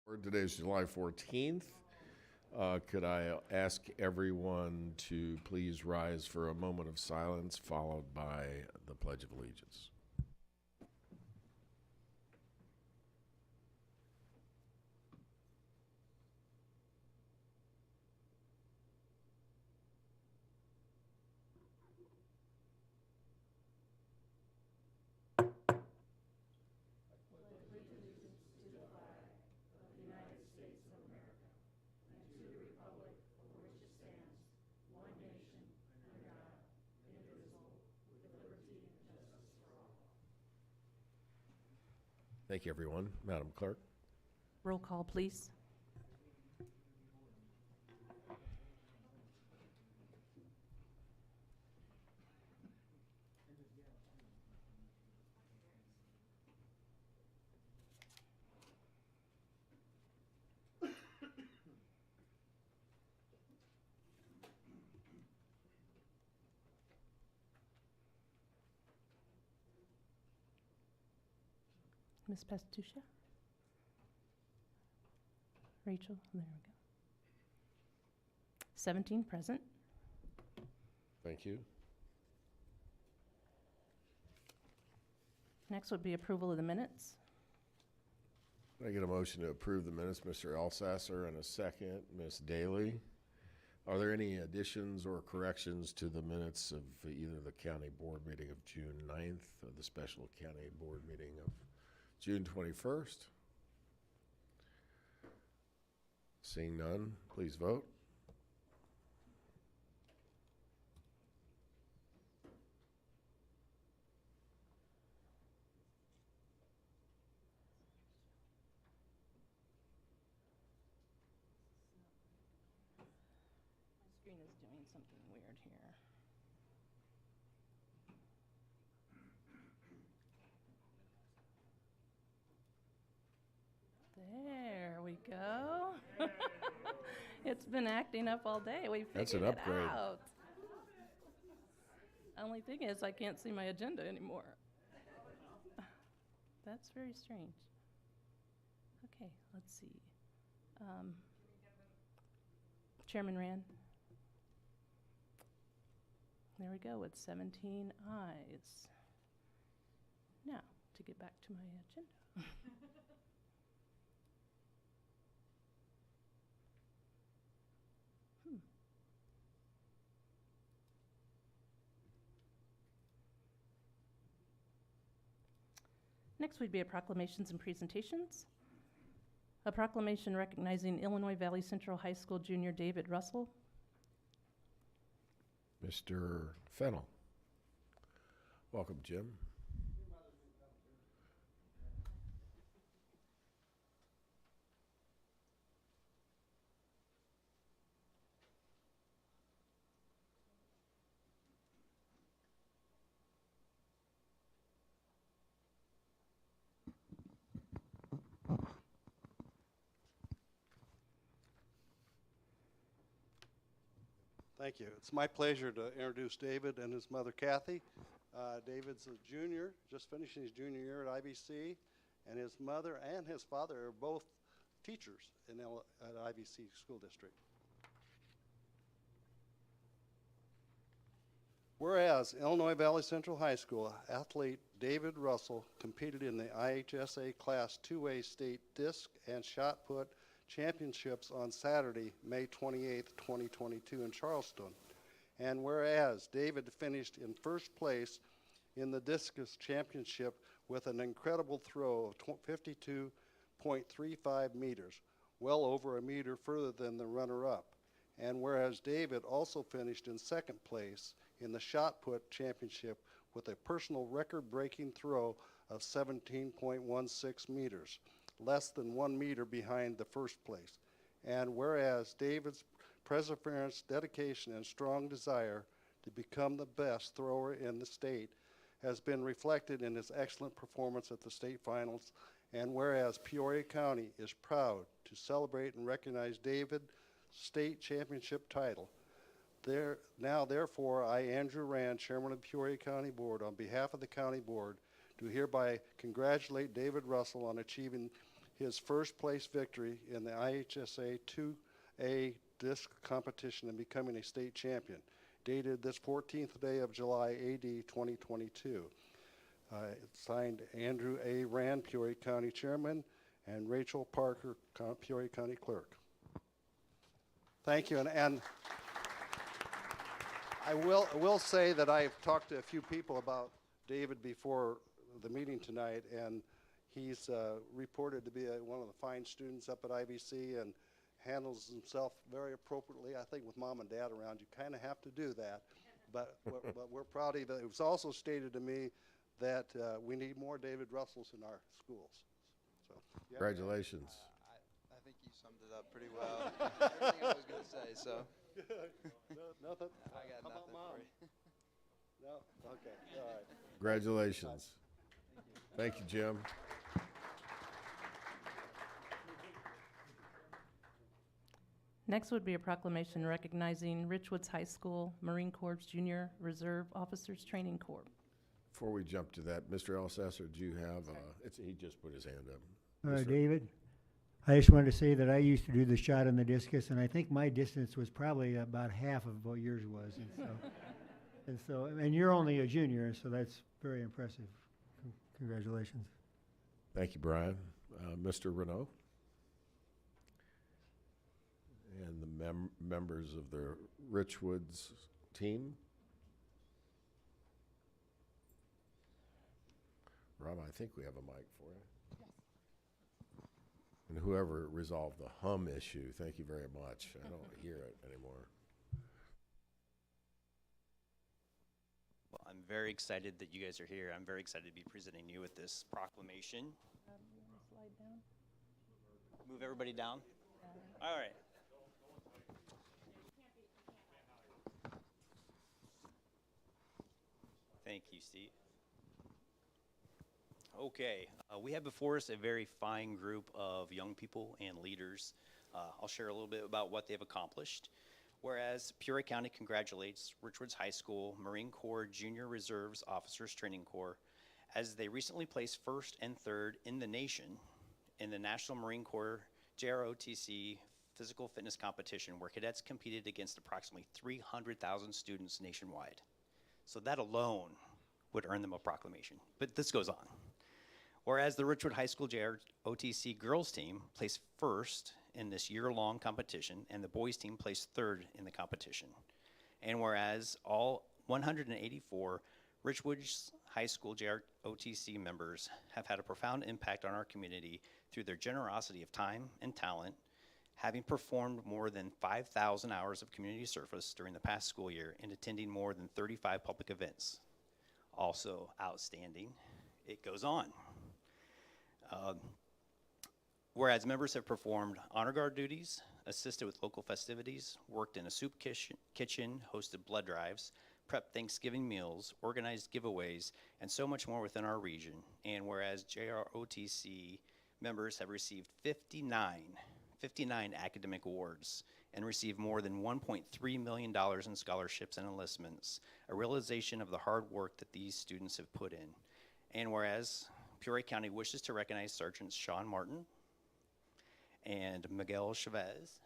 Today is July 14th. Could I ask everyone to please rise for a moment of silence, followed by the Pledge of Allegiance? Thank you, everyone. Madam Clerk. Roll call, please. Ms. Pastucha? Rachel, there we go. 17 present. Thank you. Next would be approval of the minutes. Can I get a motion to approve the minutes, Mr. Elsasser, and a second, Ms. Daly? Are there any additions or corrections to the minutes of either the county board meeting of June 9th or the special county board meeting of June 21st? Seeing none, please vote. My screen is doing something weird here. There we go. It's been acting up all day. We That's figured an upgrade. it out. Only thing is I can't see my agenda anymore. That's very strange. Okay, let's see. Chairman Rand. There we go with 17 ayes. Now, to get back to my agenda. Next would be a proclamations and presentations. A proclamation recognizing Illinois Valley Central High School junior David Russell. Mr. Fennell. Welcome, Jim. Thank you. It's my pleasure to introduce David and his mother, Kathy. David's a junior, just finishing his junior year at IVC, and his mother and his father are both teachers at IVC School District. Whereas Illinois Valley Central High School athlete David Russell competed in the IHSA Class 2A State Disc and Shot Put Championships on Saturday, May 28, 2022 in Charleston. And whereas David finished in first place in the Discus Championship with an incredible throw of 52.35 meters, well over a meter further than the runner-up. And whereas David also finished in second place in the Shot Put Championship with a personal record-breaking throw of 17.16 meters, less than 1 meter behind the first place. And whereas David's perseverance, dedication, and strong desire to become the best thrower in the state has been reflected in his excellent performance at the state finals. And whereas Peoria County is proud to celebrate and recognize David's state championship title, therefore, I, Andrew Rand, Chairman of the Peoria County Board, on behalf of the County Board, do hereby congratulate David Russell on achieving his first place victory in the IHSA 2A disc competition and becoming a state champion, dated this 14th day of July, AD 2022. Signed Andrew A. Rand, Peoria County Chairman, and Rachel Parker, Peoria County Clerk. Thank you, and I will say that I've talked to a few people about David before the meeting tonight, and he's reported to be one of the fine students up at IBC and handles himself very appropriately. I think with mom and dad around, you kind of have to do that, but we're proud of it. It was also stated to me that we need more David Russells in our schools. So, yeah. Congratulations. I think you summed it up pretty well. Everything I was going to say, so. Nothing? I got How about nothing mom? for you. No? Okay, all right. Congratulations. Thank you, Jim. Next would be a proclamation recognizing Richwoods High School Marine Corps Junior Reserve Officers Training Corps. Before we jump to that, Mr. Elsesser, do you have, he just put his hand up. All right, Mr. David, I just wanted to say that I used to do the shot on the discus, and I think my distance was probably about half of what yours was. And you're only a junior, so that's very impressive. Congratulations. Thank you, Brian. Mr. Renault? And the members of the Richwoods team? Rob, I think we have a mic for you. Yes. And whoever resolved the hum issue, thank you very much. I don't hear it anymore. Well, I'm very excited that you guys are here. I'm very excited to be presenting you with this proclamation. You wanna slide down? Move everybody down. All right. Thank you, Steve. Okay, we have before us a very fine group of young people and leaders. I'll share a little bit about what they've accomplished. Whereas Peoria County congratulates Richwoods High School Marine Corps Junior Reserves Officers Training Corps as they recently placed first and third in the nation in the National Marine Corps JROTC physical fitness competition, where cadets competed against approximately 300,000 students nationwide. So that alone would earn them a proclamation, but this goes on. Whereas the Richwood High School JROTC girls team placed first in this year-long competition, and the boys team placed third in the competition. And whereas all 184 Richwood High School JROTC members have had a profound impact on our community through their generosity of time and talent, having performed more than 5,000 hours of community service during the past school year and attending more than 35 public events. Also outstanding, it goes on. Whereas members have performed honor guard duties, assisted with local festivities, worked in a soup kitchen, hosted blood drives, prepped Thanksgiving meals, organized giveaways, and so much more within our region. And whereas JROTC members have received 59 academic awards and received more than $1.3 million in scholarships and enlistments, a realization of the hard work that these students have put in. And whereas Peoria County wishes to recognize Sergeants Sean Martin and Miguel Chavez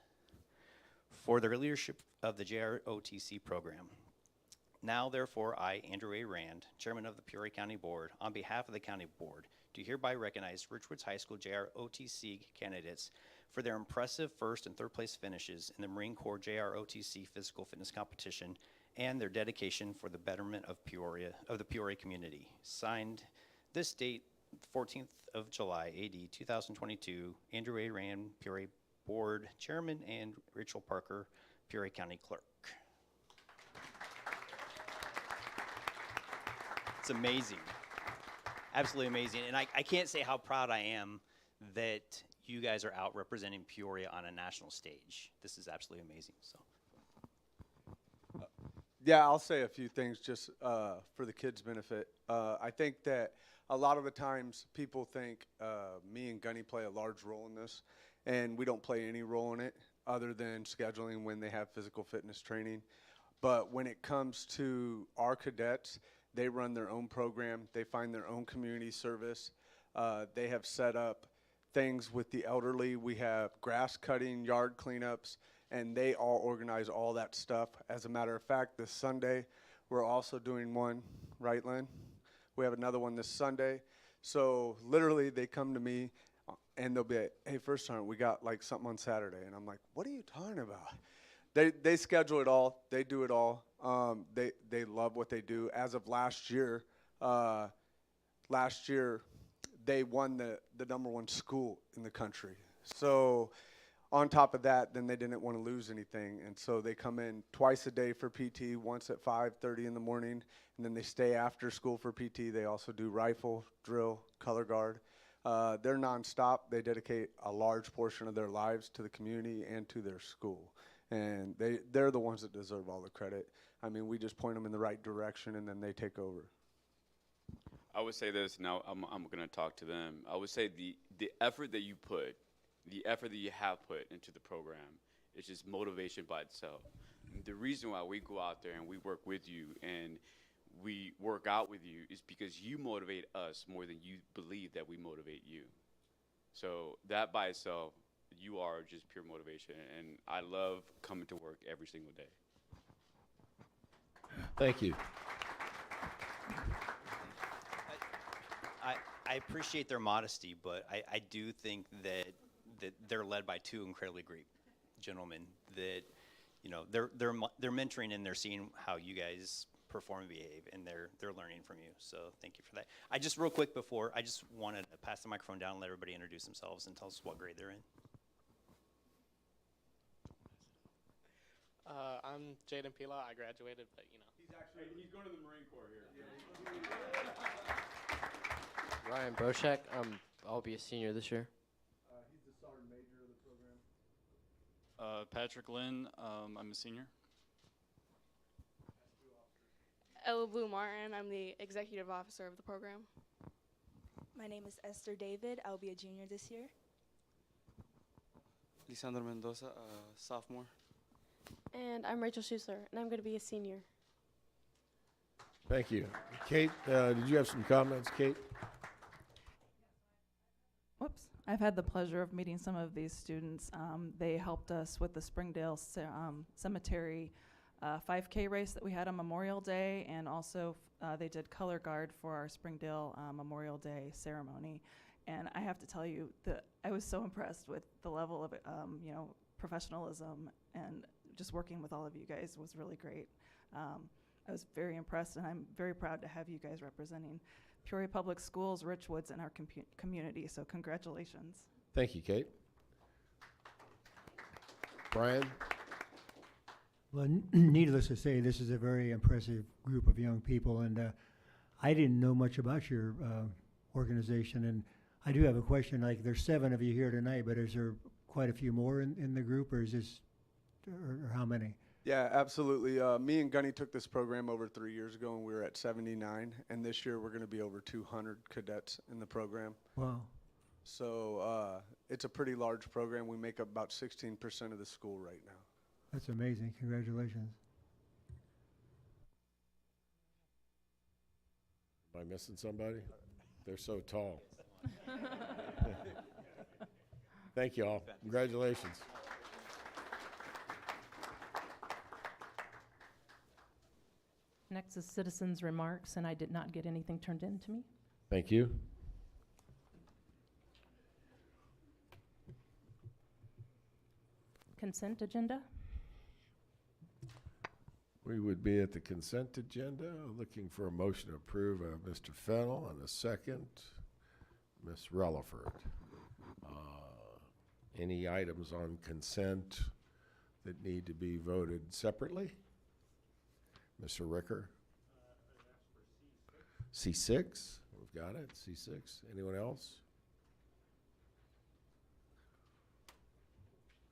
for their leadership of the JROTC program. Now, therefore, I, Andrew A. Rand, Chairman of the Peoria County Board, on behalf of the County Board, do hereby recognize Richwoods High School JROTC candidates for their impressive first and third place finishes in the Marine Corps JROTC physical fitness competition and their dedication for the betterment of the Peoria community. Signed this date, 14th of July, AD 2022, Andrew A. Rand, Peoria Board Chairman, and Rachel Parker, Peoria County Clerk. It's amazing, absolutely amazing. And I can't say how proud I am that you guys are out representing Peoria on a national stage. This is absolutely amazing. So. Yeah, I'll say a few things just for the kids' benefit. I think that a lot of the times people think me and Gunny play a large role in this, and we don't play any role in it other than scheduling when they have physical fitness training. But when it comes to our cadets, they run their own program. They find their own community service. They have set up things with the elderly. We have grass cutting, yard cleanups, and they all organize all that stuff. As a matter of fact, this Sunday, we're also doing one, right, Lynn? We have another one this Sunday. So literally, they come to me, and they'll be like, hey, First Sergeant, we got like something on Saturday. And I'm like, what are you talking about? They schedule it all. They do it all. They love what they do. As of last year, they won the #1 school in the country. So on top of that, then they didn't want to lose anything. And so they come in twice a day for PT, once at 5:30 in the morning, and then they stay after school for PT. They also do rifle, drill, color guard. They're nonstop. They dedicate a large portion of their lives to the community and to their school. And they're the ones that deserve all the credit. I mean, we just point them in the right direction, and then they take over. I would say this, now I'm going to talk to them. I would say the effort that you put, the effort that you have put into the program is just motivation by itself. And the reason why we go out there and we work with you and we work out with you is because you motivate us more than you believe that we motivate you. So that by itself, you are just pure motivation. And I love coming to work every single day. Thank you. I appreciate their modesty, but I do think that they're led by two incredibly great gentlemen that, you know, they're mentoring and they're seeing how you guys perform and behave, and they're learning from you. So thank you for that. I just real quick before, I just wanted to pass the microphone down and let everybody introduce themselves and tell us what grade they're in. I'm Jaden Pila. I graduated, but you know. He's going to the Marine Corps here. Ryan Boshek. I'll be a senior this year. He's the sergeant major of the program. Patrick Lynn, I'm a senior. Ella Blue Martin. I'm the executive officer of the program. My name is Esther David. I'll be a junior this year. Lisandro Mendoza, sophomore. And I'm Rachel Schussler, and I'm going to be a senior. Thank you. Kate, did you have some comments, Kate? Whoops. I've had the pleasure of meeting some of these students. They helped us with the Springdale Cemetery 5K race that we had on Memorial Day, and also they did color guard for our Springdale Memorial Day ceremony. And I have to tell you that I was so impressed with the level of professionalism, and just working with all of you guys was really great. I was very impressed, and I'm very proud to have you guys representing Peoria Public Schools, Richwoods, and our community. So congratulations. Thank you, Kate. Brian? Well, needless to say, this is a very impressive group of young people, and I didn't know much about your organization, and I do have a question. Like, there's 7 of you here tonight, but is there quite a few more in the group, or is this, or how many? Yeah, absolutely. Me and Gunny took this program over 3 years ago, and we were at 79, and this year we're going to be over 200 cadets in the program. Wow. So it's a pretty large program. We make up about 16% of the school right now. That's amazing. Congratulations. Am I missing somebody? They're so tall. Thank you all. Congratulations. Next is citizens' remarks, and I did not get anything turned in to me. Thank you. Consent agenda. We would be at the consent agenda, looking for a motion to approve Mr. Fennell and a second, Ms. Relaford. Any items on consent that need to be voted separately? Mr. Ricker? C6. We've got it, C6. Anyone else?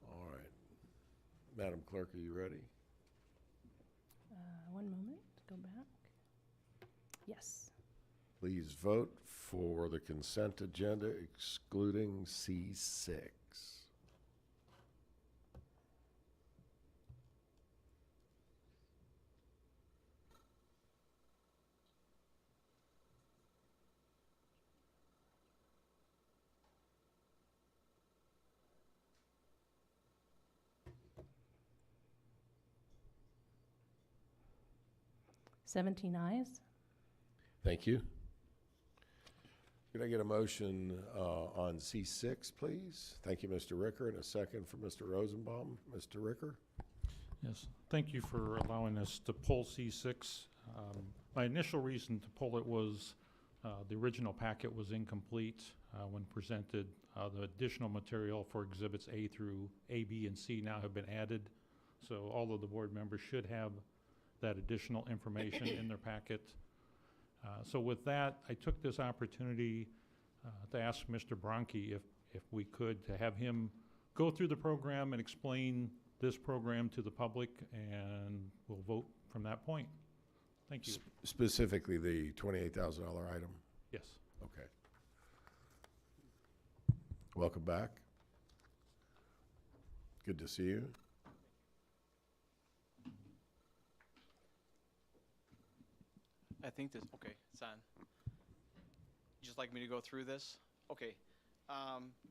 All right. Madam Clerk, are you ready? One moment, go back. Yes. Please vote for the consent agenda excluding C6. 17 ayes. Thank you. Could I get a motion on C6, please? Thank you, Mr. Ricker, and a second for Mr. Rosenbaum. Mr. Ricker? Yes, thank you for allowing us to pull C6. My initial reason to pull it was the original packet was incomplete when presented. The additional material for exhibits A through A, B, and C now have been added. So all of the board members should have that additional information in their packet. So with that, I took this opportunity to ask Mr. Bronke if we could, to have him go through the program and explain this program to the public, and we'll vote from that point. Thank you. Specifically the $28,000 item? Yes. Okay. Welcome back. Good to see you. I think this, okay, it's on. Just like me to go through this? Okay.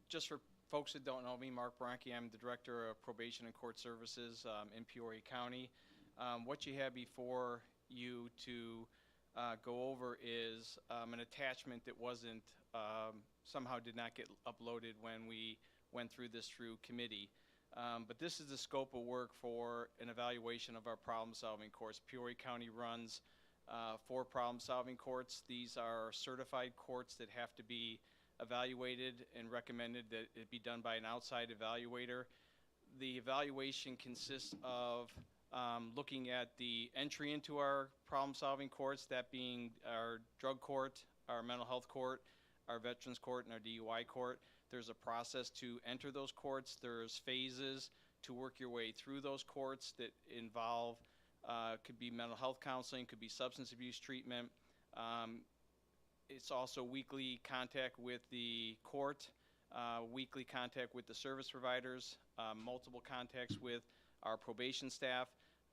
Just for folks that don't know me, Mark Bronke, I'm the Director of Probation and Court Services in Peoria County. What you have before you to go over is an attachment that wasn't, somehow did not get uploaded when we went through this through committee. But this is the scope of work for an evaluation of our problem-solving courts. Peoria County runs 4 problem-solving courts. These are certified courts that have to be evaluated and recommended that it be done by an outside evaluator. The evaluation consists of looking at the entry into our problem-solving courts, that being our drug court, our mental health court, our veterans court, and our DUI court. There's a process to enter those courts. There's phases to work your way through those courts that involve could be mental health counseling, could be substance abuse treatment. It's also weekly contact with the court, weekly contact with the service providers, multiple contacts with our probation staff.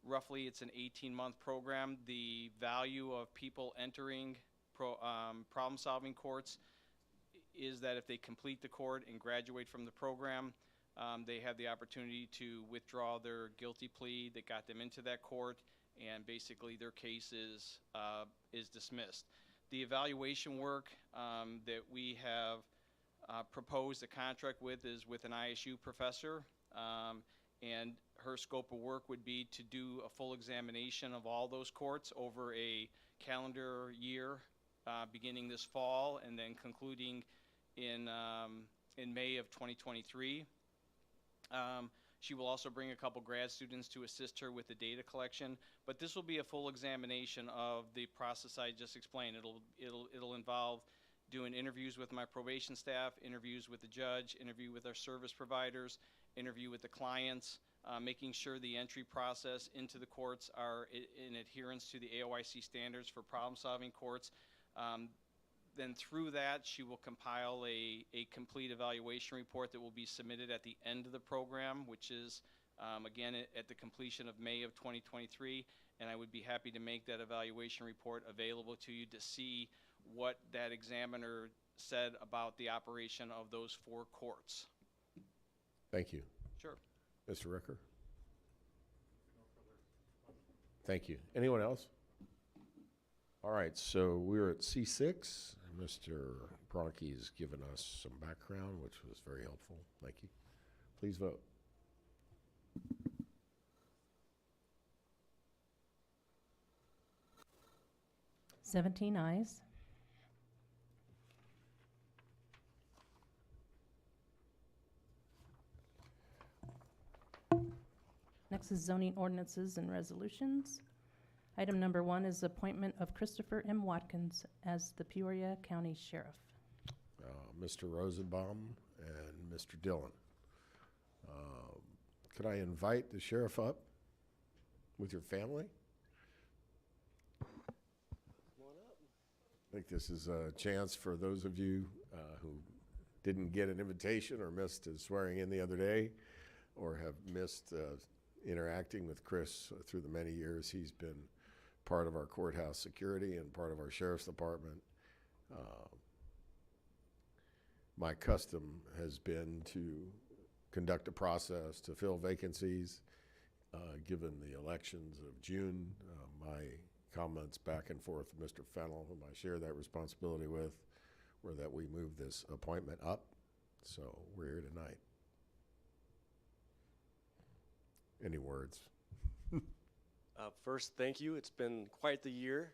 Roughly, it's an 18-month program. The value of people entering problem-solving courts is that if they complete the court and graduate from the program, they have the opportunity to withdraw their guilty plea that got them into that court, and basically their case is dismissed. The evaluation work that we have proposed a contract with is with an ISU professor, and her scope of work would be to do a full examination of all those courts over a calendar year, beginning this fall and then concluding in May of 2023. She will also bring a couple grad students to assist her with the data collection, but this will be a full examination of the process I just explained. It'll involve doing interviews with my probation staff, interviews with the judge, interview with our service providers, interview with the clients, making sure the entry process into the courts are in adherence to the AOIC standards for problem-solving courts. Then through that, she will compile a complete evaluation report that will be submitted at the end of the program, which is, again, at the completion of May of 2023. And I would be happy to make that evaluation report available to you to see what that examiner said about the operation of those 4 courts. Thank you. Sure. Mr. Ricker? Thank you. Anyone else? All right, so we're at C6. Mr. Bronke's given us some background, which was very helpful. Thank you. Please vote. Seventeen ayes. Next is zoning ordinances and resolutions. Item number 1 is appointment of Christopher M. Watkins as the Peoria County Sheriff. Mr. Rosenbaum and Mr. Dillon. Could I invite the sheriff up with your family? I think this is a chance for those of you who didn't get an invitation or missed his swearing in the other day, or have missed interacting with Chris through the many years he's been part of our courthouse security and part of our sheriff's department. My custom has been to conduct a process to fill vacancies. Given the elections of June, my comments back and forth with Mr. Fennel, whom I share that responsibility with, were that we move this appointment up. So we're here tonight. Any words? First, thank you. It's been quite the year.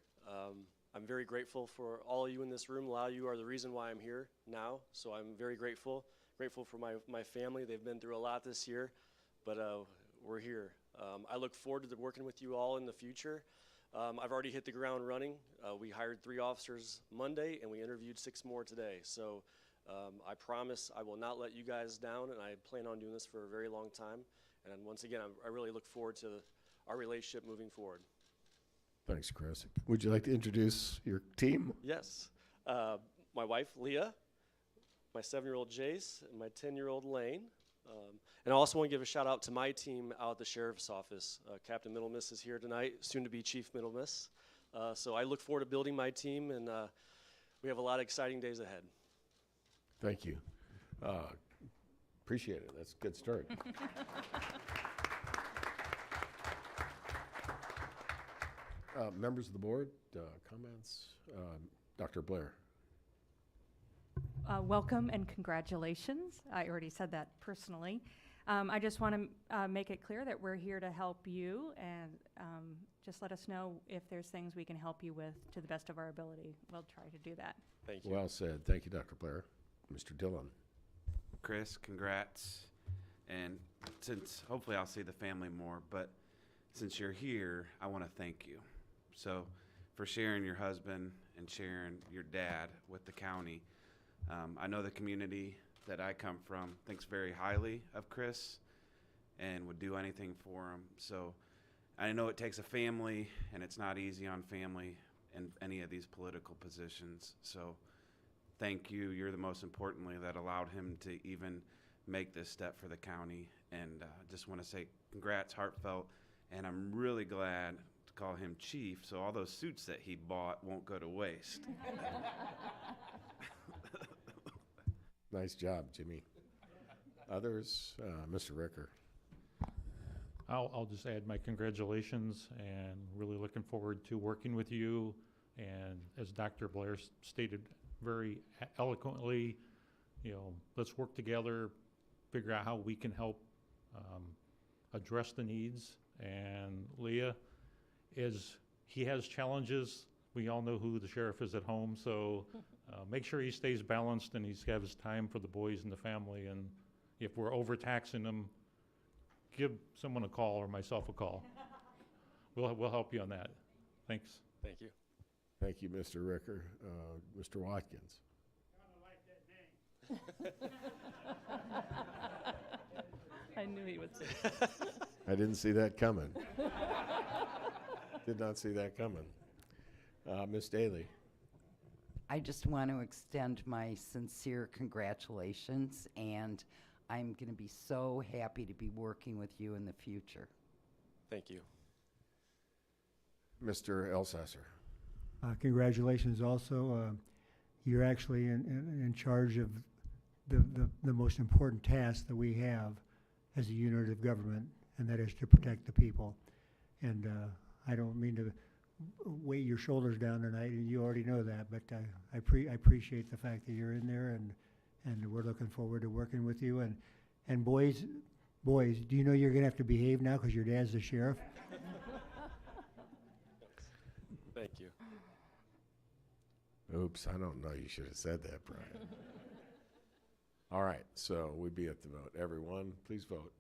I'm very grateful for all of you in this room. A lot of you are the reason why I'm here now, so I'm very grateful. Grateful for my family. They've been through a lot this year, but we're here. I look forward to working with you all in the future. I've already hit the ground running. We hired 3 officers Monday, and we interviewed 6 more today. So I promise I will not let you guys down, and I plan on doing this for a very long time. And once again, I really look forward to our relationship moving forward. Thanks, Chris. Would you like to introduce your team? Yes. My wife, Leah, my 7-year-old Jace, and my 10-year-old Lane. And I also want to give a shout out to my team out at the Sheriff's Office. Captain Middle Miss is here tonight, soon to be Chief Middle Miss. So I look forward to building my team, and we have a lot of exciting days ahead. Thank you. Appreciate it. That's a good start. Members of the board, comments? Dr. Blair. Welcome and congratulations. I already said that personally. I just want to make it clear that we're here to help you, and just let us know if there's things we can help you with to the best of our ability. We'll try to do that. Thank you. Well said. Thank you, Dr. Blair. Mr. Dillon. Chris, congrats. And since hopefully I'll see the family more, but since you're here, I want to thank you. So for sharing your husband and sharing your dad with the county. I know the community that I come from thinks very highly of Chris and would do anything for him. So I know it takes a family, and it's not easy on family in any of these political positions. So thank you. You're the most importantly that allowed him to even make this step for the county. And just want to say congrats, heartfelt. And I'm really glad to call him chief, so all those suits that he bought won't go to waste. Nice job, Jimmy. Others? Mr. Ricker. I'll just add my congratulations, and really looking forward to working with you. And as Dr. Blair stated very eloquently, let's work together, figure out how we can help address the needs. And Leah, he has challenges. We all know who the sheriff is at home, so make sure he stays balanced and he's got his time for the boys and the family. And if we're overtaxing him, give someone a call or myself a call. We'll help you on that. Thanks. Thank you. Thank you, Mr. Ricker. Mr. Watkins. I knew he would say that. I didn't see that coming. Did not see that coming. Ms. Daly. I just want to extend my sincere congratulations, and I'm going to be so happy to be working with you in the future. Thank you. Mr. Elsasser. Congratulations also. You're actually in charge of the most important task that we have as a unit of government, and that is to protect the people. And I don't mean to weigh your shoulders down tonight, and you already know that, but I appreciate the fact that you're in there, and we're looking forward to working with you. And boys, do you know you're going to have to behave now because your dad's the sheriff? Thank you. Oops, I don't know. You should have said that, Brian. All right, so we'd be at the vote. Everyone, please vote.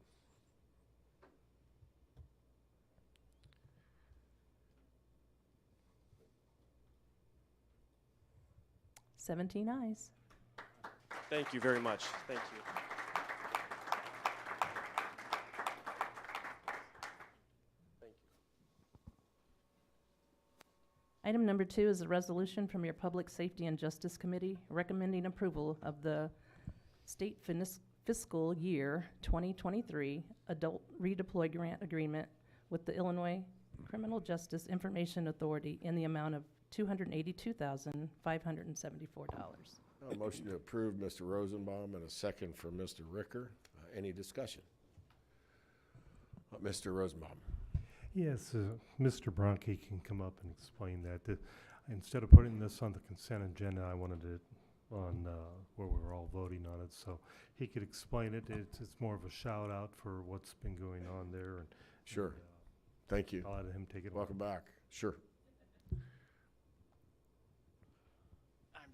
Seventeen ayes. Thank you very much. Thank you. Thank you. Item number 2 is a resolution from your Public Safety and Justice Committee recommending approval of the state fiscal year 2023 adult redeploy grant agreement with the Illinois Criminal Justice Information Authority in the amount of $282,574. A motion to approve, Mr. Rosenbaum, and a second from Mr. Ricker. Any discussion? Mr. Rosenbaum. Yes, Mr. Bronke can come up and explain that. Instead of putting this on the consent agenda, I wanted it on where we were all voting on it, so he could explain it. It's more of a shout out for what's been going on there. And, Sure. Thank you. I'll let him take it. Welcome back. Sure. I'm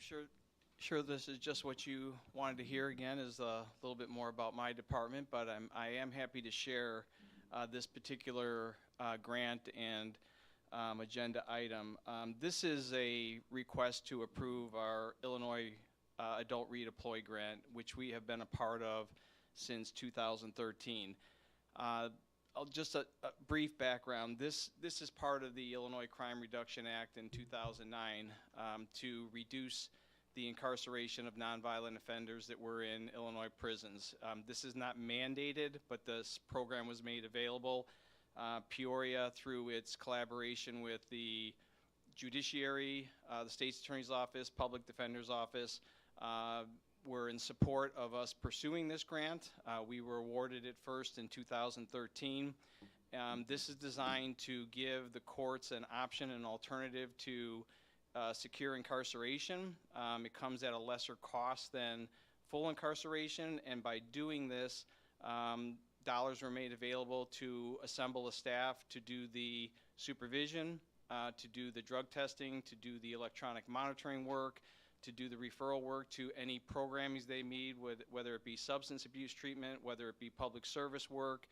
sure this is just what you wanted to hear again, is a little bit more about my department, but I am happy to share this particular grant and agenda item. This is a request to approve our Illinois Adult Redeploy Grant, which we have been a part of since 2013. Just a brief background. This is part of the Illinois Crime Reduction Act in 2009 to reduce the incarceration of nonviolent offenders that were in Illinois prisons. This is not mandated, but this program was made available. Peoria, through its collaboration with the judiciary, the state's attorney's office, public defender's office, were in support of us pursuing this grant. We were awarded it first in 2013. This is designed to give the courts an option, an alternative to secure incarceration. It comes at a lesser cost than full incarceration, and by doing this, dollars were made available to assemble a staff to do the supervision, to do the drug testing, to do the electronic monitoring work, to do the referral work to any programmings they need, whether it be substance abuse treatment, whether it be public service work,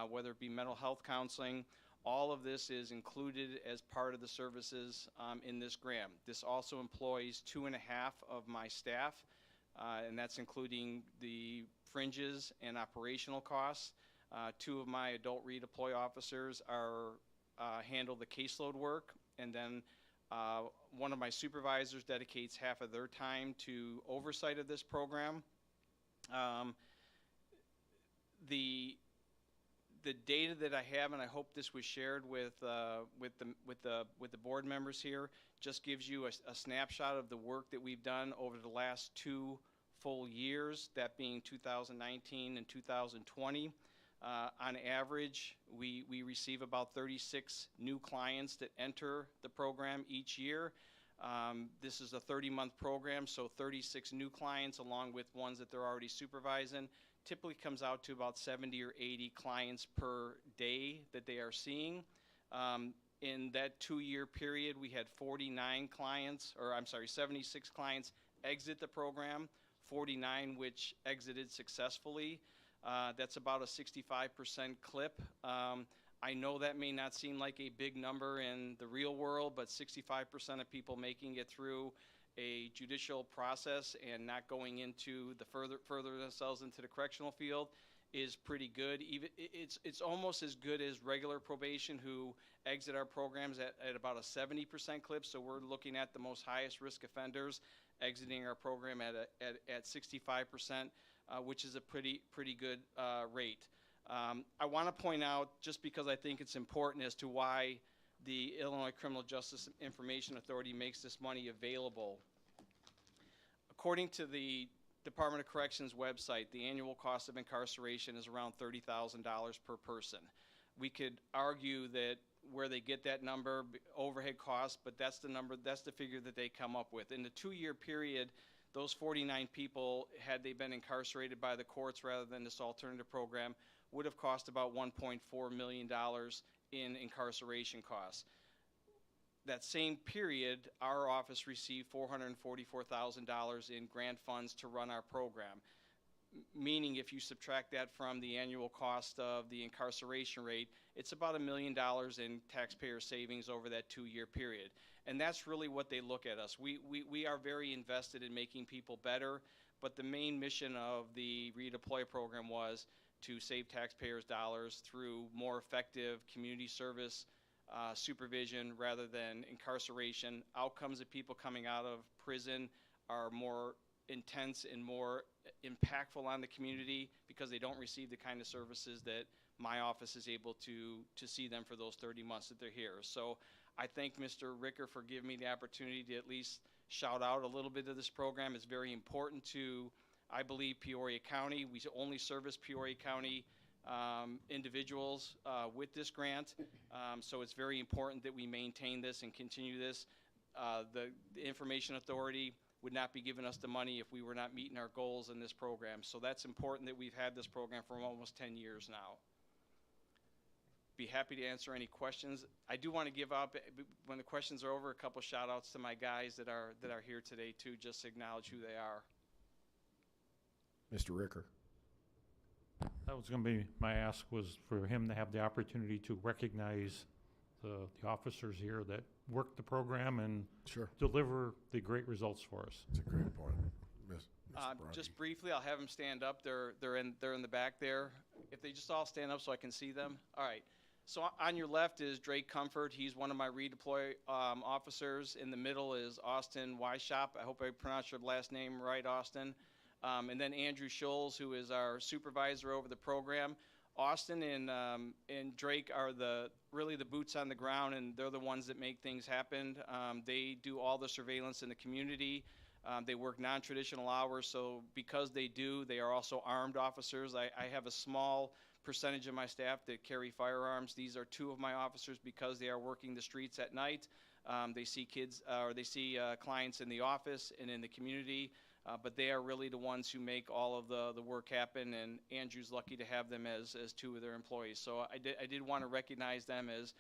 whether it be mental health counseling. All of this is included as part of the services in this grant. This also employs 2.5 of my staff, and that's including the fringes and operational costs. 2 of my adult redeploy officers handle the caseload work, and then one of my supervisors dedicates half of their time to oversight of this program. The data that I have, and I hope this was shared with the board members here, just gives you a snapshot of the work that we've done over the last 2 full years, that being 2019 and 2020. On average, we receive about 36 new clients that enter the program each year. This is a 30-month program, so 36 new clients along with ones that they're already supervising typically comes out to about 70 or 80 clients per day that they are seeing. In that 2-year period, we had 76 clients exit the program, 49 which exited successfully. That's about a 65% clip. I know that may not seem like a big number in the real world, but 65% of people making it through a judicial process and not going into the further themselves into the correctional field is pretty good. Even it's almost as good as regular probation, who exit our programs at about a 70% clip. So we're looking at the most highest risk offenders exiting our program at 65%, which is a pretty good rate. I want to point out, just because I think it's important as to why the Illinois Criminal Justice Information Authority makes this money available. According to the Department of Corrections website, the annual cost of incarceration is around $30,000 per person. We could argue that where they get that number, overhead costs, but that's the number, that's the figure that they come up with. In the 2-year period, those 49 people, had they been incarcerated by the courts rather than this alternative program, would have cost about $1.4 million in incarceration costs. That same period, our office received $444,000 in grant funds to run our program, meaning if you subtract that from the annual cost of the incarceration rate, it's about $1 million in taxpayer savings over that 2-year period. And that's really what they look at us. We are very invested in making people better, but the main mission of the redeploy program was to save taxpayers dollars through more effective community service, supervision rather than incarceration. Outcomes of people coming out of prison are more intense and more impactful on the community because they don't receive the kind of services that my office is able to see them for those 30 months that they're here. So I thank Mr. Ricker for giving me the opportunity to at least shout out a little bit of this program. It's very important to, I believe, Peoria County. We only service Peoria County individuals with this grant. So it's very important that we maintain this and continue this. The Information Authority would not be giving us the money if we were not meeting our goals in this program. So that's important that we've had this program for almost 10 years now. Be happy to answer any questions. I do want to give up, when the questions are over, a couple shout outs to my guys that are here today too, just to acknowledge who they are. Mr. Ricker. That was going to be my ask, was for him to have the opportunity to recognize the officers here that work the program and deliver the great results for us. It's a great point. Just briefly, I'll have them stand up. They're in the back there. If they just all stand up so I can see them. All right. So on your left is Drake Comfort. He's one of my redeploy officers. In the middle is Austin Weishop. I hope I pronounced your last name right, Austin. And then Andrew Scholes, who is our supervisor over the program. Austin and Drake are really the boots on the ground, and they're the ones that make things happen. They do all the surveillance in the community. They work non-traditional hours, so because they are also armed officers. I have a small percentage of my staff that carry firearms. These are two of my officers because they are working the streets at night. They see clients in the office and in the community. But they are really the ones who make all of the work happen, and Andrew's lucky to have them as two of their employees. So I did want to recognize them as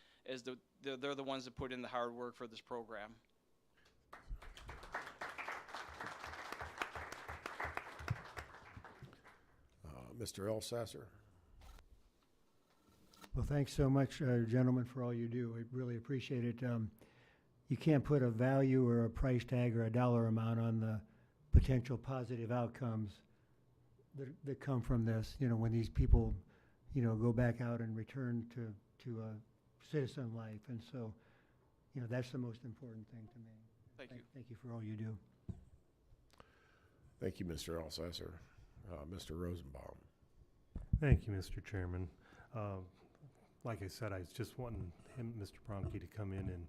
they're the ones that put in the hard work for this program. Mr. Elsasser. Well, thanks so much, gentlemen, for all you do. I really appreciate it. You can't put a value or a price tag or a dollar amount on the potential positive outcomes that come from this, when these people, go back out and return to a citizen life. And so, that's the most important thing to me. Thank you. Thank you for all you do. Thank you, Mr. Elsasser. Mr. Rosenbaum. Thank you, Mr. Chairman. Like I said, I was just wanting Mr. Bronke, to come in and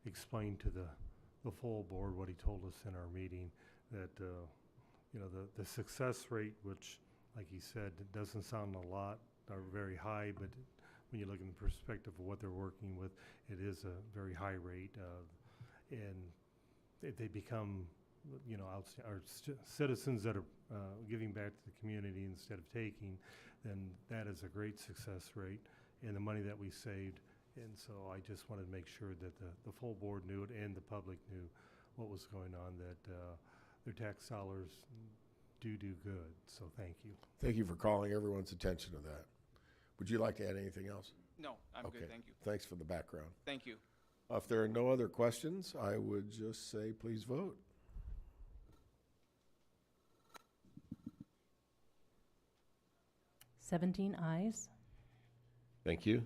explain to the full board what he told us in our meeting, that the success rate, which, like he said, it doesn't sound a lot or very high, but when you look in the perspective of what they're working with, it is a very high rate. And if they become, citizens that are giving back to the community instead of taking, then that is a great success rate, and the money that we saved. And so I just wanted to make sure that the full board knew it and the public knew what was going on, that their tax dollars do good. So thank you. Thank you for calling everyone's attention to that. Would you like to add anything else? No, I'm good, thank you. Thanks for the background. Thank you. If there are no other questions, I would just say please vote. Seventeen ayes. Thank you.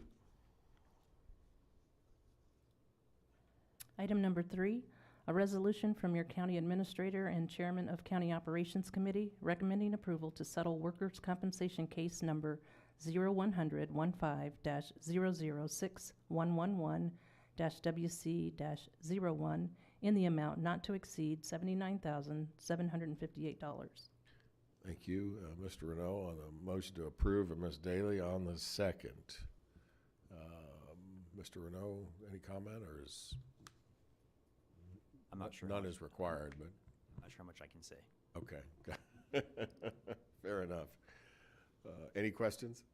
Item number 3, a resolution from your county administrator and chairman of County Operations Committee recommending approval to settle workers' compensation case number 0100-15-006-111-WC-01 in the amount not to exceed $79,758. Thank you, Mr. Renault, on the motion to approve, and Ms. Daly on the second. Mr. Renault, any comment, or is? I'm not sure. None is required, but. I'm not sure how much I can say. Okay. Fair enough. Any questions?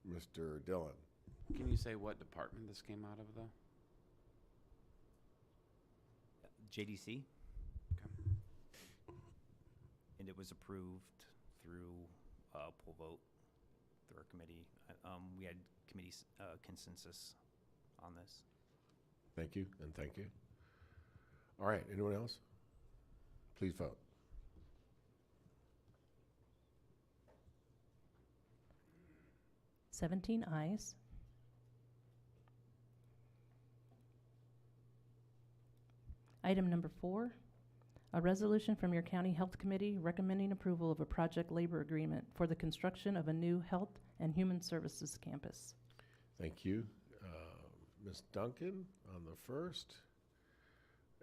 Mr. Dillon. Can you say what department this came out of, though? JDC. And it was approved through poll vote through our committee. We had committee consensus on this. Thank you, and thank you. All right, anyone else? Please vote. Seventeen ayes. Item number 4, a resolution from your County Health Committee recommending approval of a project labor agreement for the construction of a new Health and Human Services campus. Thank you. Ms. Duncan on the first,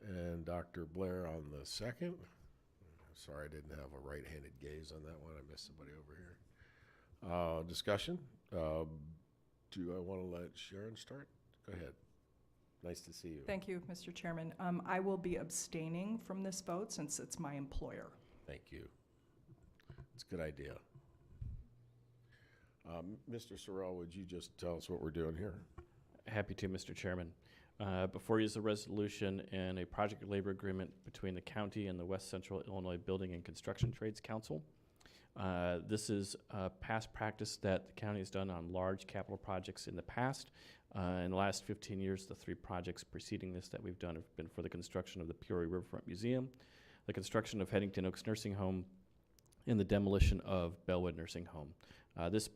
and Dr. Blair on the second. Sorry, I didn't have a right-handed gaze on that one. I missed somebody over here. Discussion? Do I want to let Sharon start? Go ahead. Nice to see you. Thank you, Mr. Chairman. I will be abstaining from this vote since it's my employer. Thank you. It's a good idea. Mr. Sorrell, would you just tell us what we're doing here? Happy to, Mr. Chairman. Before you is a resolution and a project labor agreement between the county and the West Central Illinois Building and Construction Trades Council. This is past practice that the county has done on large capital projects in the past. In the last 15 years, the 3 projects preceding this that we've done have been for the construction of the Peoria Riverfront Museum, the construction of Headington Oaks Nursing Home, and the demolition of Bellwood Nursing Home. This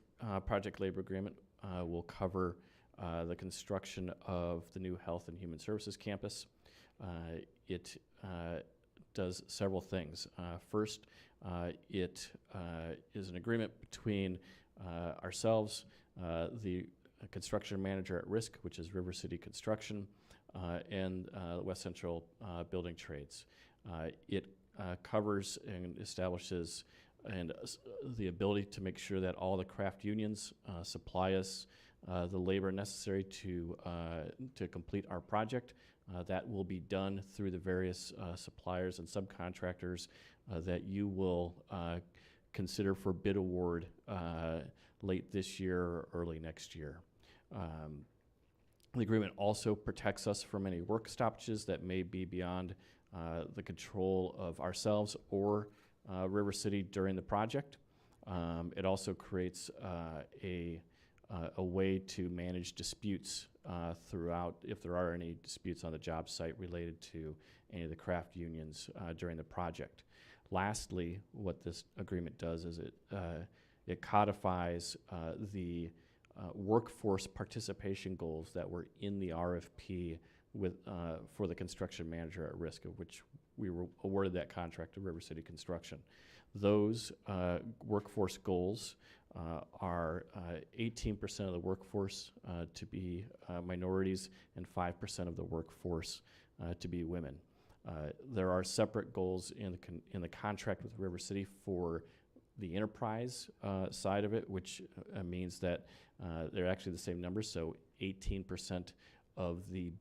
project labor agreement will cover the construction of the new Health and Human Services campus. It does several things. First, it is an agreement between ourselves, the construction manager at risk, which is River City Construction, and West Central Building Trades. It covers and establishes the ability to make sure that all the craft unions supply us the labor necessary to complete our project. That will be done through the various suppliers and subcontractors that you will consider for bid award late this year or early next year. The agreement also protects us from any work stoppages that may be beyond the control of ourselves or River City during the project. It also creates a way to manage disputes throughout, if there are any disputes on the job site related to any of the craft unions during the project. Lastly, what this agreement does is it codifies the workforce participation goals that were in the RFP for the construction manager at risk, of which we were awarded that contract to River City Construction. Those workforce goals are 18% of the workforce to be minorities and 5% of the workforce to be women. There are separate goals in the contract with River City for the enterprise side of it, which means that they're actually the same numbers. So 18% of the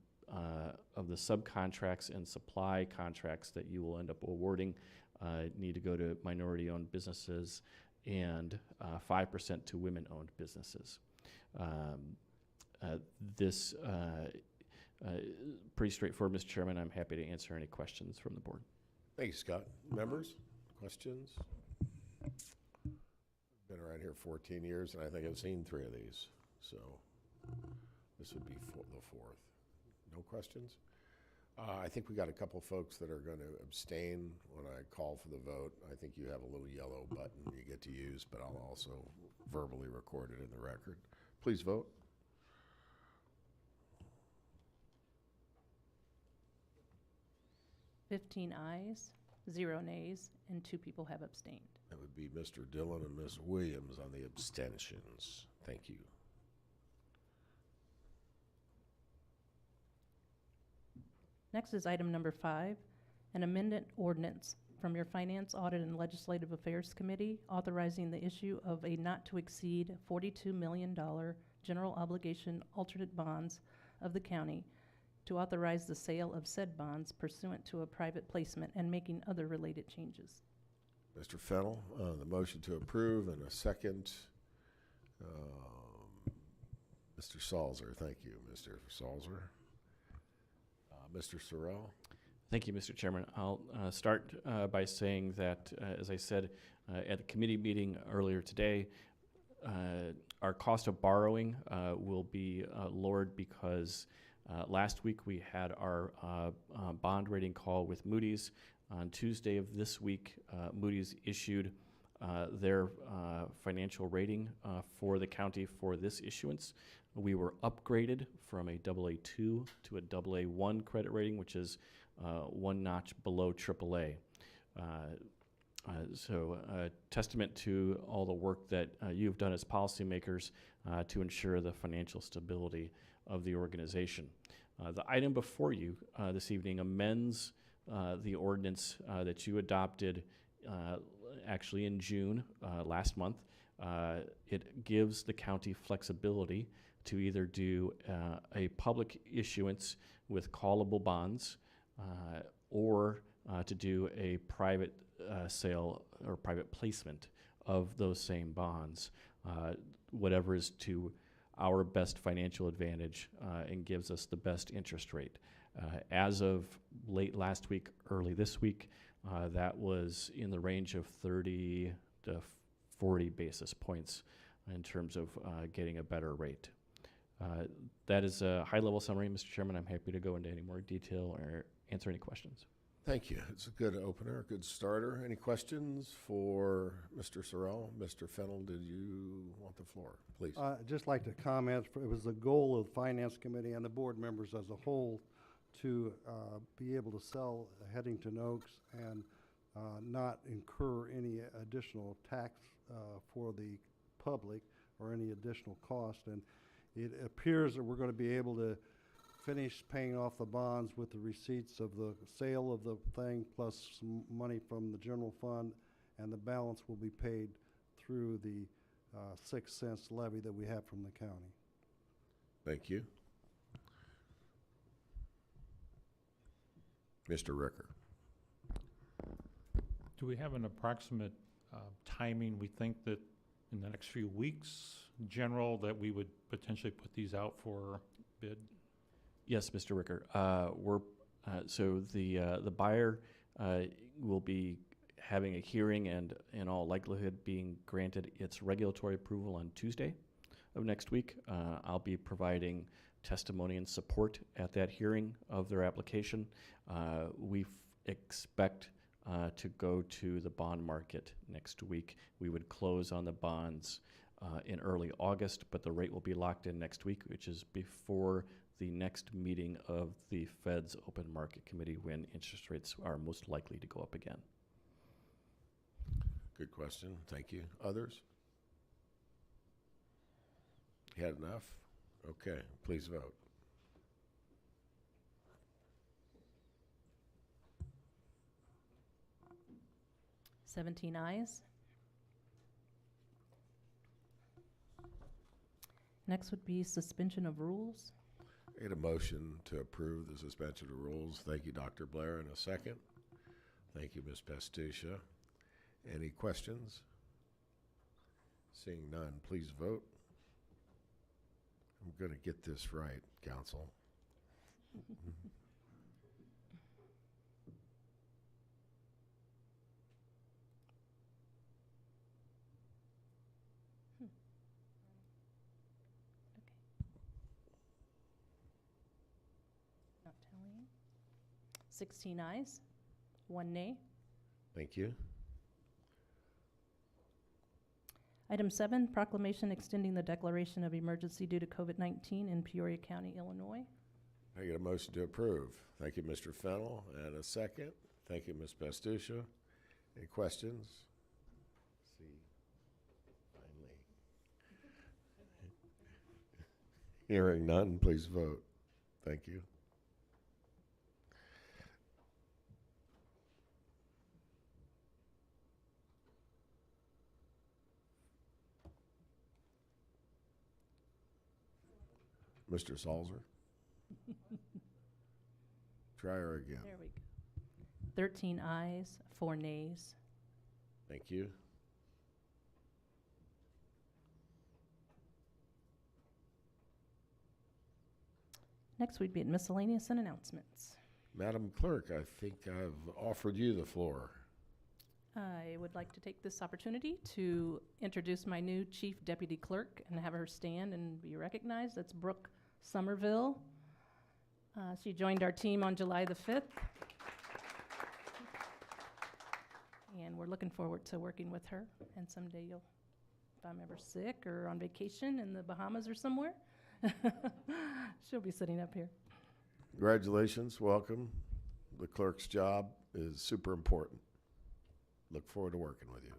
subcontracts and supply contracts that you will end up awarding need to go to minority-owned businesses and 5% to women-owned businesses. This pretty straightforward, Mr. Chairman. I'm happy to answer any questions from the board. Thank you, Scott. Members, questions? Been around here 14 years, and I think I've seen 3 of these. So this would be the 4th. No questions? I think we got a couple folks that are going to abstain when I call for the vote. I think you have a little yellow button you get to use, but I'll also verbally record it in the record. Please vote. $15 ayes, 0 nays, and 2 people have abstained. That would be Mr. Dillon and Ms. Williams on the abstentions. Thank you. Next is item number 5, an amended ordinance from your Finance, Audit, and Legislative Affairs Committee authorizing the issue of a not-to-exceed $42 million general obligation alternate bonds of the county to authorize the sale of said bonds pursuant to a private placement and making other related changes. Mr. Fennell, the motion to approve, and a second. Mr. Salzer, thank you, Mr. Salzer. Mr. Sorrell. Thank you, Mr. Chairman. I'll start by saying that, as I said at the committee meeting earlier today, our cost of borrowing will be lowered because last week we had our bond rating call with Moody's. On Tuesday of this week, Moody's issued their financial rating for the county for this issuance. We were upgraded from a AA2 to a AA1 credit rating, which is 1 notch below AAA. So testament to all the work that you've done as policymakers to ensure the financial stability of the organization. The item before you this evening amends the ordinance that you adopted actually in June last month, It gives the county flexibility to either do a public issuance with callable bonds or to do a private sale or private placement of those same bonds, whatever is to our best financial advantage and gives us the best interest rate. As of late last week, early this week, that was in the range of 30 to 40 basis points in terms of getting a better rate. That is a high-level summary, Mr. Chairman. I'm happy to go into any more detail or answer any questions. Thank you. It's a good opener, a good starter. Any questions for Mr. Sorrell? Mr. Fennel, did you want the floor? Please. I'd just like to comment, it was the goal of the Finance Committee and the board members as a whole to be able to sell Headington Oaks and not incur any additional tax for the public or any additional cost. And it appears that we're going to be able to finish paying off the bonds with the receipts of the sale of the thing plus some money from the general fund, and the balance will be paid through the 6 cents levy that we have from the county. Thank you. Mr. Ricker. Do we have an approximate timing? We think that in the next few weeks, in general, that we would potentially put these out for bid? Yes, Mr. Ricker. So the buyer will be having a hearing and in all likelihood being granted its regulatory approval on Tuesday of next week. I'll be providing testimony and support at that hearing of their application. We expect to go to the bond market next week. We would close on the bonds in early August, but the rate will be locked in next week, which is before the next meeting of the Fed's Open Market Committee when interest rates are most likely to go up again. Good question. Thank you. Others? You had enough? Okay, please vote. Seventeen ayes. Next would be suspension of rules. I get a motion to approve the suspension of rules. Thank you, Dr. Blair. In a second. Thank you, Ms. Pastusha. Any questions? Seeing none, please vote. I'm going to get this right, council. Not tallying. 16 ayes, 1 nay. Thank you. Item 7, proclamation extending the declaration of emergency due to COVID-19 in Peoria County, Illinois. I get a motion to approve. Thank you, Mr. Fennel. And a second. Thank you, Ms. Pastusha. Any questions? See, finally. Hearing none, please vote. Thank you. Mr. Salzer. Try her again. There we go. 13 ayes, 4 nays. Thank you. Next, we'd be at miscellaneous and announcements. Madam Clerk, I think I've offered you the floor. I would like to take this opportunity to introduce my new Chief Deputy Clerk and have her stand and be recognized. That's Brooke Somerville. She joined our team on July the 5th. And we're looking forward to working with her. And someday if I'm ever sick or on vacation in the Bahamas or somewhere, she'll be sitting up here. Congratulations, welcome. The clerk's job is super important. Look forward to working with you.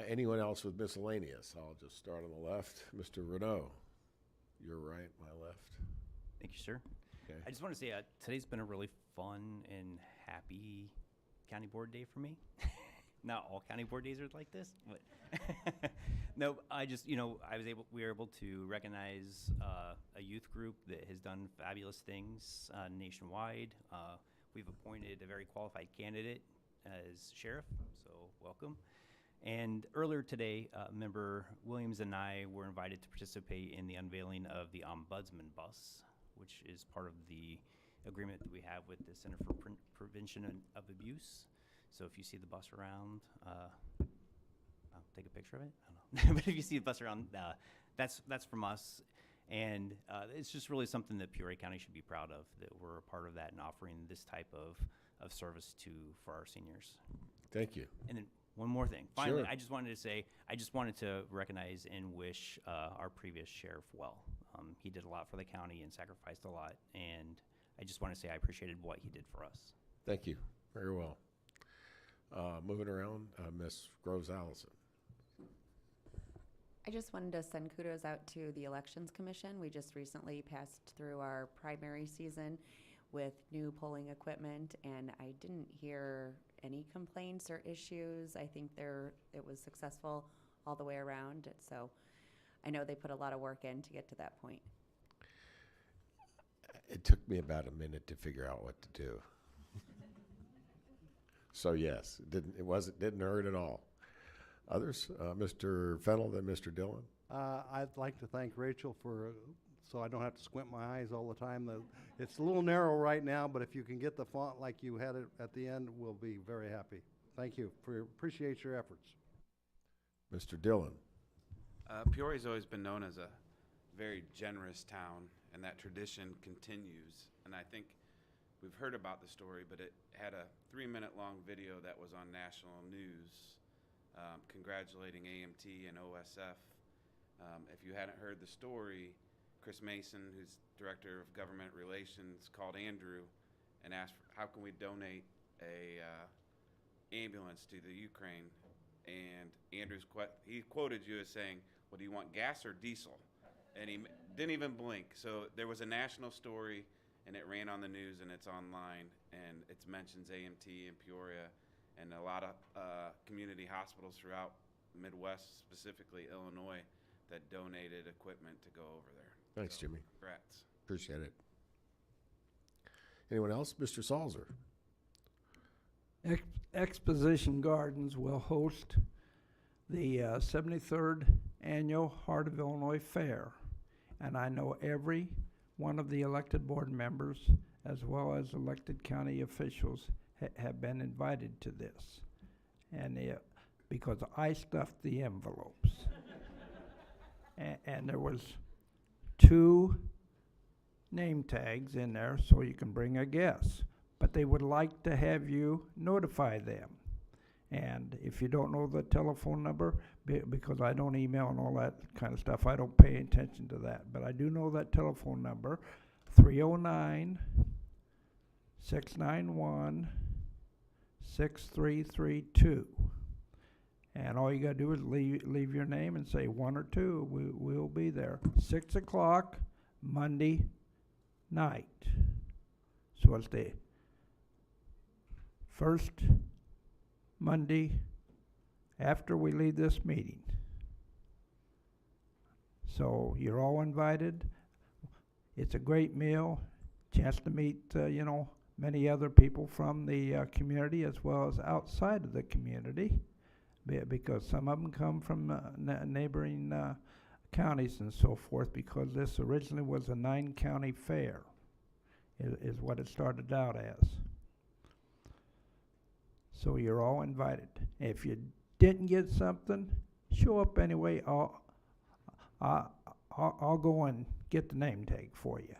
Anyone else with miscellaneous? I'll just start on the left. Mr. Renaud, your right, my left. Thank you, sir. Okay. I just want to say today's been a really fun and happy county board day for me. not all county board days are like this, but no, we were able to recognize a youth group that has done fabulous things nationwide. We've appointed a very qualified candidate as sheriff, so welcome. And earlier today, Member Williams and I were invited to participate in the unveiling of the Ombudsman bus, which is part of the agreement that we have with the Center for Prevention of Abuse. So if you see the bus around, I'll take a picture of it. I don't know. But if you see the bus around, that's from us. And it's just really something that Peoria County should be proud of, that we're a part of that and offering this type of service for our seniors. Thank you. And then one more thing. Finally, Sure. I just wanted to recognize and wish our previous sheriff well. He did a lot for the county and sacrificed a lot, and I just want to say I appreciated what he did for us. Thank you. Very well. Moving around, Ms. Groves Allison. I just wanted to send kudos out to the Elections Commission. We just recently passed through our primary season with new polling equipment, and I didn't hear any complaints or issues. I think it was successful all the way around. So I know they put a lot of work in to get to that point. It took me about a minute to figure out what to do. So yes, it didn't hurt at all. Others, Mr. Fennell, then Mr. Dillon. I'd like to thank Rachel so I don't have to squint my eyes all the time. It's a little narrow right now, but if you can get the font like you had it at the end, we'll be very happy. Thank you. Appreciate your efforts. Mr. Dillon. Peoria's always been known as a very generous town, and that tradition continues. And I think we've heard about the story, but it had a 3-minute-long video that was on national news congratulating AMT and OSF. If you hadn't heard the story, Chris Mason, who's Director of Government Relations, called Andrew and asked, how can we donate a ambulance to the Ukraine? And Andrew's he quoted you as saying, well, do you want gas or diesel? And he didn't even blink. So there was a national story, and it ran on the news, and it's online, and it mentions AMT in Peoria and a lot of community hospitals throughout the Midwest, specifically Illinois, that donated equipment to go over there. Thanks, Jimmy. Congrats. Appreciate it. Anyone else? Mr. Salzer. Exposition Gardens will host the 73rd Annual Heart of Illinois Fair. And I know every one of the elected board members, as well as elected county officials, have been invited to this. And because I stuffed the envelopes. And there was 2 name tags in there so you can bring a guest. But they would like to have you notify them. And if you don't know the telephone number, because I don't email and all that kind of stuff, I don't pay attention to that. But I do know that telephone number, 309-691-6332. And all you got to do is leave your name and say 1 or 2. We'll be there. 6 o'clock Monday night. So it's the first Monday after we leave this meeting. So you're all invited. It's a great meal. Chance to meet, many other people from the community as well as outside of the community. Because some of them come from neighboring counties and so forth, because this originally was a 9-county fair, is what it started out as. So you're all invited. If you didn't get something, show up anyway. I'll go and get the name tag for you.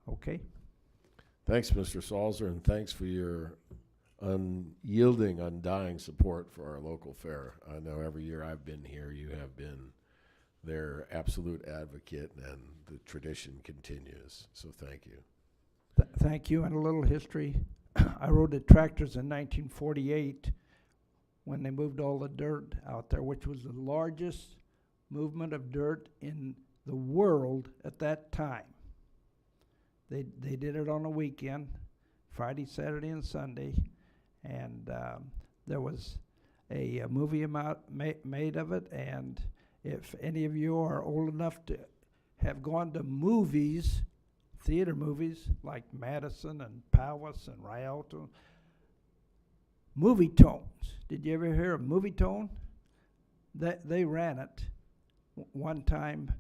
Okay? Thanks, Mr. Salzer, and thanks for your unyielding, undying support for our local fair. I know every year I've been here, you have been their absolute advocate, and the tradition continues. So thank you. Thank you. And a little history. I rode the tractors in 1948 when they moved all the dirt out there, which was the largest movement of dirt in the world at that time. They did it on a weekend, Friday, Saturday, and Sunday. And there was a movie made of it. And if any of you are old enough to have gone to movies, theater movies like Madison and Powys and Rialto, Movie Tones. Did you ever hear of Movie Tone? They ran it one time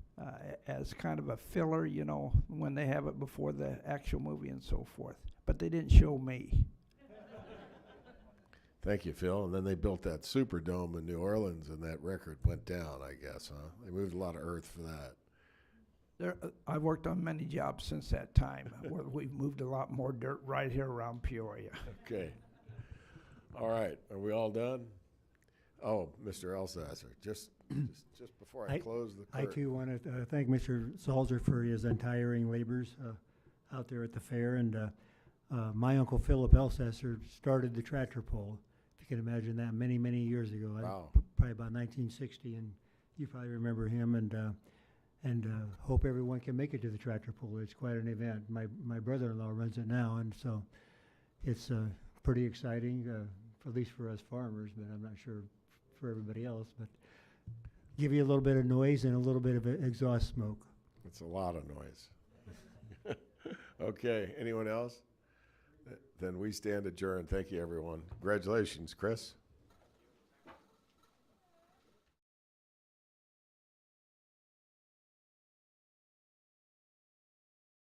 as kind of a filler, you know, when they have it before the actual movie and so forth. But they didn't show me. Thank you, Phil. And then they built that Superdome in New Orleans, and that record went down, I guess, huh? They moved a lot of earth for that. I've worked on many jobs since that time where we've moved a lot more dirt right here around Peoria. Okay. All right. Are we all done? Oh, Mr. Elsasser, just before I close the I too want to thank Mr. Salzer for his untiring labors out there at the fair. And my uncle Philip Elsasser started the tractor pull. If you can imagine that, many, many years ago. Wow. Probably about 1960, and you probably remember him. And hope everyone can make it to the tractor pull. It's quite an event. My brother-in-law runs it now, and so it's pretty exciting, at least for us farmers, but I'm not sure for everybody else. But give you a little bit of noise and a little bit of exhaust smoke. It's a lot of noise. Okay, anyone else? Then we stand adjourned. Thank you, everyone. Congratulations, Chris.